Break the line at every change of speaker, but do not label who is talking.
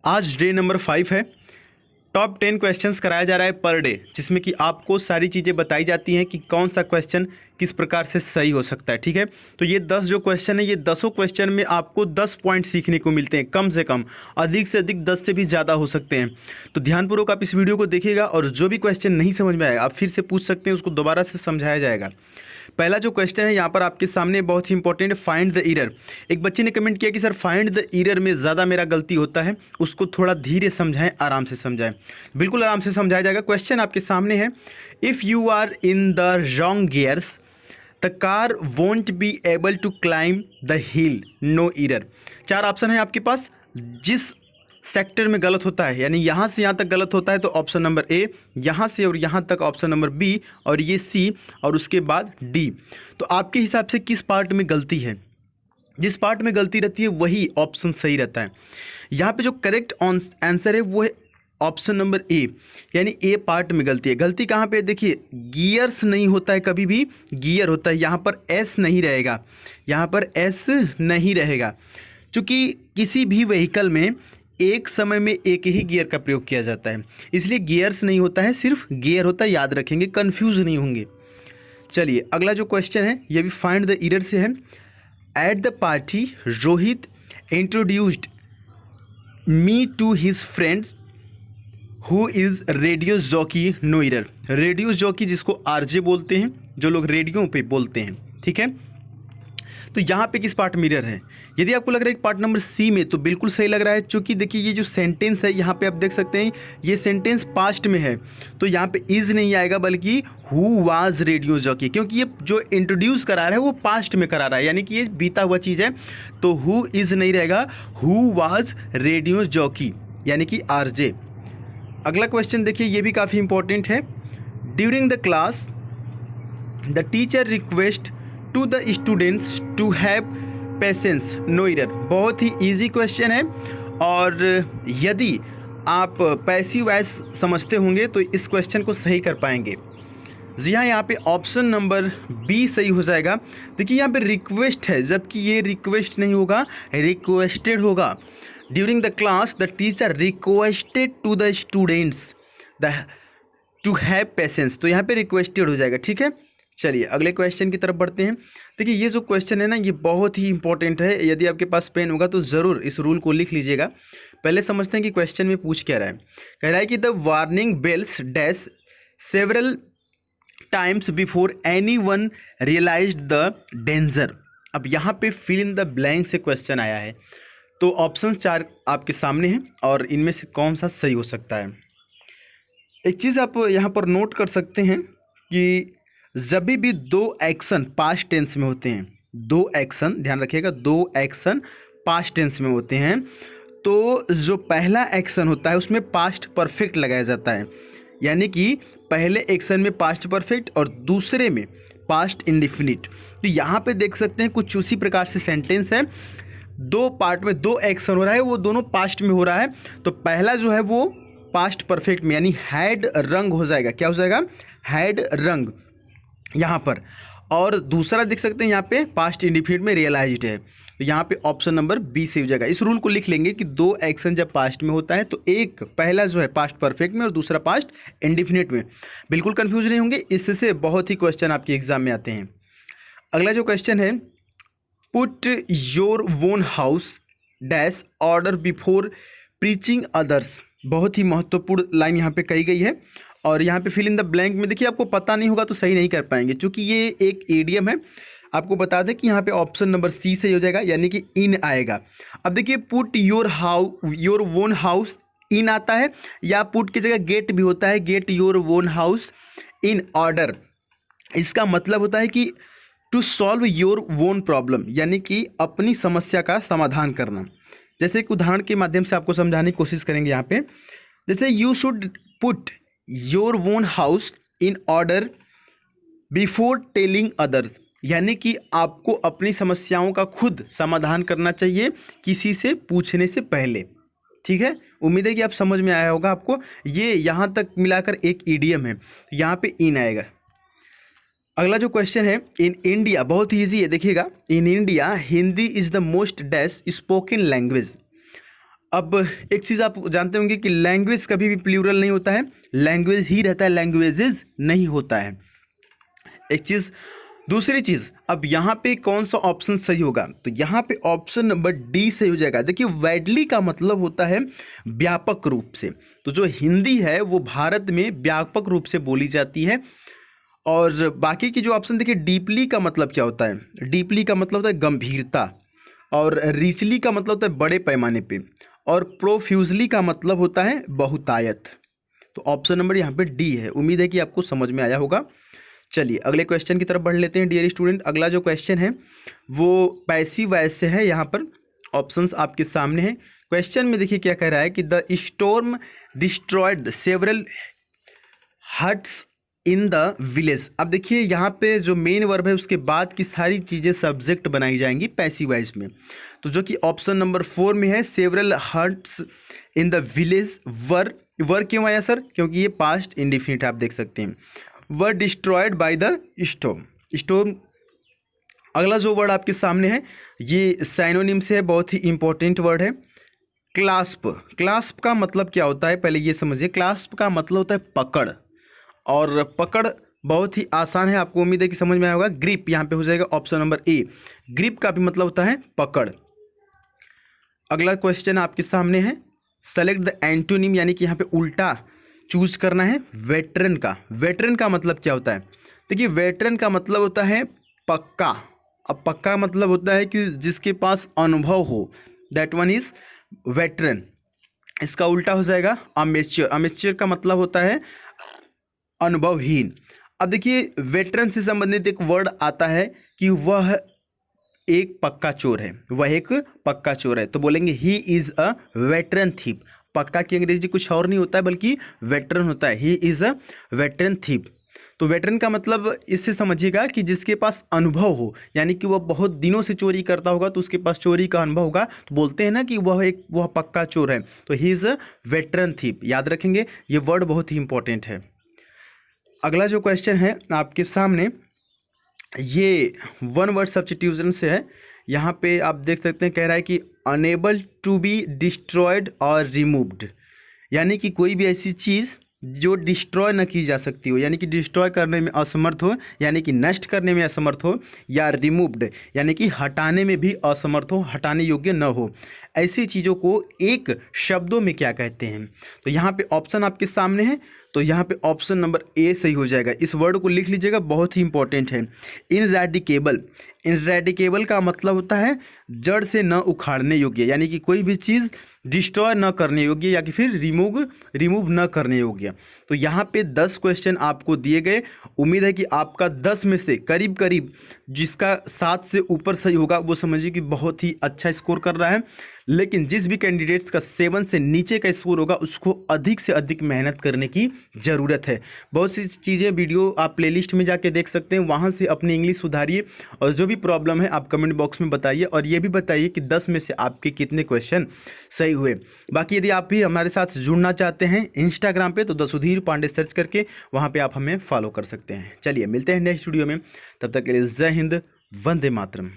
आज day number 5 है। Top 10 questions कराया जा रहा है पर डे, जिसमें कि आपको सारी चीज़ें बताई जाती हैं कि कौन सा क्वेश्चन किस प्रकार से सही हो सकता है। ठीक है, तो ये 10 जो क्वेश्चन है, ये 10 क्वेश्चन में आपको 10 पॉइंट सीखने को मिलते हैं, कम से कम। अधिक से अधिक 10 से भी ज़्यादा हो सकते हैं। तो ध्यानपूर्वक आप इस वीडियो को देखिएगा और जो भी क्वेश्चन नहीं समझ में आएगा आप फिर से पूछ सकते हैं, उसको दोबारा से समझाया जाएगा। पहला जो क्वेश्चन है यहाँ पर आपके सामने बहुत ही इंपॉर्टेंट है, फाइंड द एरर। एक बच्चे ने कमेंट किया कि सर फाइंड द एरर में ज़्यादा मेरा गलती होता है, उसको थोड़ा धीरे समझाएं, आराम से समझाएं। बिल्कुल आराम से समझाया जाएगा। क्वेश्चन आपके सामने है, if you are in the wrong gears the car won't be able to climb the hill, no error. 4 option है आपके पास। जिस सेक्टर में गलत होता है, यानी यहाँ से यहाँ तक गलत होता है, तो ऑप्शन नंबर ए, यहाँ से और यहाँ तक ऑप्शन नंबर बी, और ये सी, और उसके बाद डी। तो आपके हिसाब से किस पार्ट में गलती है? जिस पार्ट में गलती रहती है वही ऑप्शन सही रहता है। यहाँ पे जो करेक्ट आंसर है वो है ऑप्शन नंबर ए, यानी ए पार्ट में गलती है। गलती कहाँ पे है? देखिए, गियर्स नहीं होता है, कभी भी गियर होता है। यहाँ पर एस नहीं रहेगा, यहाँ पर एस नहीं रहेगा, क्योंकि किसी भी व्हीकल में एक समय में एक ही गियर का प्रयोग किया जाता है, इसलिए गियर्स नहीं होता है, सिर्फ गियर होता है। याद रखेंगे, कंफ्यूज नहीं होंगे। चलिए अगला जो क्वेश्चन है ये भी फाइंड द एरर से है। At the party Rohit introduced me to his friends who is radio jockey, no error. Radio jockey जिसको आरजे बोलते हैं, जो लोग रेडियो पे बोलते हैं। ठीक है, तो यहाँ पे किस पार्ट में एरर है? यदि आपको लग रहा है पार्ट नंबर सी में, तो बिल्कुल सही लग रहा है, क्योंकि देखिए ये जो सेंटेंस है यहाँ पे आप देख सकते हैं, ये सेंटेंस पास्ट में है, तो यहाँ पे इज नहीं आएगा बल्कि हु वाज रेडियो जॉकी, क्योंकि ये जो इंट्रोड्यूस करा रहा है वो पास्ट में करा रहा है, यानी कि ये बीता हुआ चीज़ है। तो हु इज नहीं रहेगा, हु वाज रेडियो जॉकी, यानी कि आरजे। अगला क्वेश्चन देखिए, ये भी काफ़ी इंपॉर्टेंट है। During the class the teacher request to the students to have patience, no error. बहुत ही इजी क्वेश्चन है, और यदि आप पैसिव वॉइस समझते होंगे तो इस क्वेश्चन को सही कर पाएंगे। जी हाँ, यहाँ पे ऑप्शन नंबर बी सही हो जाएगा। देखिए यहाँ पे रिक्वेस्ट है, जबकि ये रिक्वेस्ट नहीं होगा, रिक्वेस्टेड होगा। During the class the teacher requested to the students to have patience, तो यहाँ पे रिक्वेस्टेड हो जाएगा। ठीक है, चलिए अगले क्वेश्चन की तरफ बढ़ते हैं। देखिए ये जो क्वेश्चन है ना, ये बहुत ही इंपॉर्टेंट है। यदि आपके पास पेन होगा तो ज़रूर इस रूल को लिख लीजिएगा। पहले समझते हैं कि क्वेश्चन में पूछ क्या रहा है। कह रहा है कि the warning bells dash several times before anyone realised the danger. अब यहाँ पे फिल इन द ब्लैंक से क्वेश्चन आया है, तो ऑप्शन 4 आपके सामने हैं, और इनमें से कौन सा सही हो सकता है? एक चीज़ आप यहाँ पर नोट कर सकते हैं कि जब भी दो एक्शन पास्ट टेंस में होते हैं, दो एक्शन, ध्यान रखिएगा, दो एक्शन पास्ट टेंस में होते हैं, तो जो पहला एक्शन होता है उसमें पास्ट परफेक्ट लगाया जाता है, यानी कि पहले एक्शन में पास्ट परफेक्ट और दूसरे में पास्ट इंडिफिनिट। तो यहाँ पे देख सकते हैं कुछ उसी प्रकार से सेंटेंस है, दो पार्ट में दो एक्शन हो रहा है, वो दोनों पास्ट में हो रहा है। तो पहला जो है वो पास्ट परफेक्ट में, यानी हैड रंग हो जाएगा। क्या हो जाएगा? हैड रंग यहाँ पर। और दूसरा देख सकते हैं यहाँ पे पास्ट इंडिफिनिट में रियलाइज्ड है, तो यहाँ पे ऑप्शन नंबर बी से हो जाएगा। इस रूल को लिख लेंगे कि दो एक्शन जब पास्ट में होता है तो एक पहला जो है पास्ट परफेक्ट में और दूसरा पास्ट इंडिफिनिट में। बिल्कुल कंफ्यूज नहीं होंगे, इससे बहुत ही क्वेश्चन आपके एग्जाम में आते हैं। अगला जो क्वेश्चन है, put your own house dash order before preaching others. बहुत ही महत्वपूर्ण लाइन यहाँ पे कही गई है, और यहाँ पे फिल इन द ब्लैंक में देखिए आपको पता नहीं होगा तो सही नहीं कर पाएंगे, क्योंकि ये एक एडियम है। आपको बता दें कि यहाँ पे ऑप्शन नंबर सी से हो जाएगा, यानी कि इन आएगा। अब देखिए पुट योर ओन हाउस इन आता है, या पुट की जगह गेट भी होता है, get your own house in order. इसका मतलब होता है कि to solve your own problem, यानी कि अपनी समस्या का समाधान करना। जैसे एक उदाहरण के माध्यम से आपको समझाने की कोशिश करेंगे यहाँ पे। जैसे you should put your own house in order before telling others, यानी कि आपको अपनी समस्याओं का खुद समाधान करना चाहिए किसी से पूछने से पहले। ठीक है, उम्मीद है कि आप समझ में आया होगा आपको। ये यहाँ तक मिलाकर एक ईडियम है, यहाँ पे इन आएगा। अगला जो क्वेश्चन है, इन इंडिया, बहुत ही ईजी है, देखिएगा। In India Hindi is the most dash spoken language. अब एक चीज़ आप जानते होंगे कि लैंग्वेज कभी भी प्लूरल नहीं होता है, लैंग्वेज ही रहता है, लैंग्वेजेस नहीं होता है। एक चीज़। दूसरी चीज़, अब यहाँ पे कौन सा ऑप्शन सही होगा, तो यहाँ पे ऑप्शन नंबर डी सही हो जाएगा। देखिए वाइडली का मतलब होता है व्यापक रूप से, तो जो हिंदी है वो भारत में व्यापक रूप से बोली जाती है। और बाकी की जो ऑप्शन देखिए, डीपली का मतलब क्या होता है, डीपली का मतलब होता है गंभीरता, और रिचली का मतलब होता है बड़े पैमाने पे, और प्रोफ्यूजली का मतलब होता है बहुतायत। तो ऑप्शन नंबर यहाँ पे डी है। उम्मीद है कि आपको समझ में आया होगा। चलिए अगले क्वेश्चन की तरफ बढ़ लेते हैं डियर स्टूडेंट। अगला जो क्वेश्चन है वो पैसिव वॉइस से है। यहाँ पर ऑप्शंस आपके सामने हैं। क्वेश्चन में देखिए क्या कह रहा है कि the storm destroyed several huts in the village. अब देखिए यहाँ पे जो मेन वर्ब है उसके बाद की सारी चीज़ें सब्जेक्ट बनाई जाएंगी पैसिव वॉइस में। तो जो कि ऑप्शन नंबर 4 में है, several huts in the village. वर क्यों आया सर, क्योंकि ये पास्ट इंडिफिनिट आप देख सकते हैं। Were destroyed by the storm. अगला जो वर्ड आपके सामने है ये साइनोनिम से है, बहुत ही इंपॉर्टेंट वर्ड है, क्लास्प। क्लास्प का मतलब क्या होता है पहले ये समझिए। क्लास्प का मतलब होता है पकड़, और पकड़ बहुत ही आसान है, आपको उम्मीद है कि समझ में आया होगा। ग्रिप यहाँ पे हो जाएगा ऑप्शन नंबर ए। ग्रिप का भी मतलब होता है पकड़। अगला क्वेश्चन आपके सामने है, सेलेक्ट द एंटोनिम, यानी कि यहाँ पे उल्टा चूज करना है वेटरन का। वेटरन का मतलब क्या होता है, देखिए वेटरन का मतलब होता है पक्का। अब पक्का मतलब होता है कि जिसके पास अनुभव हो, दैट वन इज वेटरन। इसका उल्टा हो जाएगा अमेच्योर। अमेच्योर का मतलब होता है अनुभवहीन। अब देखिए वेटरन से संबंधित एक वर्ड आता है कि वह एक पक्का चोर है, वह एक पक्का चोर है, तो बोलेंगे he is a veteran thief. पक्का की अंग्रेजी कुछ और नहीं होता है बल्कि वेटरन होता है, he is a veteran thief. तो वेटरन का मतलब इससे समझिएगा कि जिसके पास अनुभव हो, यानी कि वह बहुत दिनों से चोरी करता होगा तो उसके पास चोरी का अनुभव होगा, तो बोलते हैं ना कि वह पक्का चोर है, तो he is a veteran thief. याद रखेंगे, ये वर्ड बहुत ही इंपॉर्टेंट है। अगला जो क्वेश्चन है आपके सामने ये वन वर्ड सब्स्टिट्यूशन से है। यहाँ पे आप देख सकते हैं कह रहा है कि अनेबल टू बी डिस्ट्रॉयड और रिमूव्ड, यानी कि कोई भी ऐसी चीज़ जो डिस्ट्रॉय न की जा सकती हो, यानी कि डिस्ट्रॉय करने में असमर्थ हो, यानी कि नष्ट करने में असमर्थ हो, या रिमूव्ड यानी कि हटाने में भी असमर्थ हो, हटाने योग्य न हो, ऐसी चीज़ों को एक शब्दों में क्या कहते हैं। तो यहाँ पे ऑप्शन आपके सामने है, तो यहाँ पे ऑप्शन नंबर ए सही हो जाएगा। इस वर्ड को लिख लीजिएगा, बहुत ही इंपॉर्टेंट है। इनरेडिकेबल। इनरेडिकेबल का मतलब होता है जड़ से न उखाड़ने योग्य, यानी कि कोई भी चीज़ डिस्ट्रॉय न करने योग्य या कि फिर रिमूव न करने योग्य। तो यहाँ पे 10 क्वेश्चन आपको दिए गए। उम्मीद है कि आपका 10 में से करीब करीब जिसका 7 से ऊपर सही होगा वो समझिए कि बहुत ही अच्छा स्कोर कर रहा है। लेकिन जिस भी कैंडिडेट्स का 7 से नीचे का स्कोर होगा उसको अधिक से अधिक मेहनत करने की ज़रूरत है। बहुत सी चीज़ें वीडियो आप प्लेलिस्ट में जाके देख सकते हैं, वहाँ से अपनी इंग्लिश सुधारिए, और जो भी प्रॉब्लम है आप कमेंट बॉक्स में बताइए, और ये भी बताइए कि 10 में से आपके कितने क्वेश्चन सही हुए। बाकी यदि आप भी हमारे साथ जुड़ना चाहते हैं इंस्टाग्राम पे, तो द सुधीर पांडे सर्च करके वहाँ पे आप हमें फॉलो कर सकते हैं। चलिए मिलते हैं नेक्स्ट वीडियो में, तब तक के लिए जय हिंद, वंदे मातरम।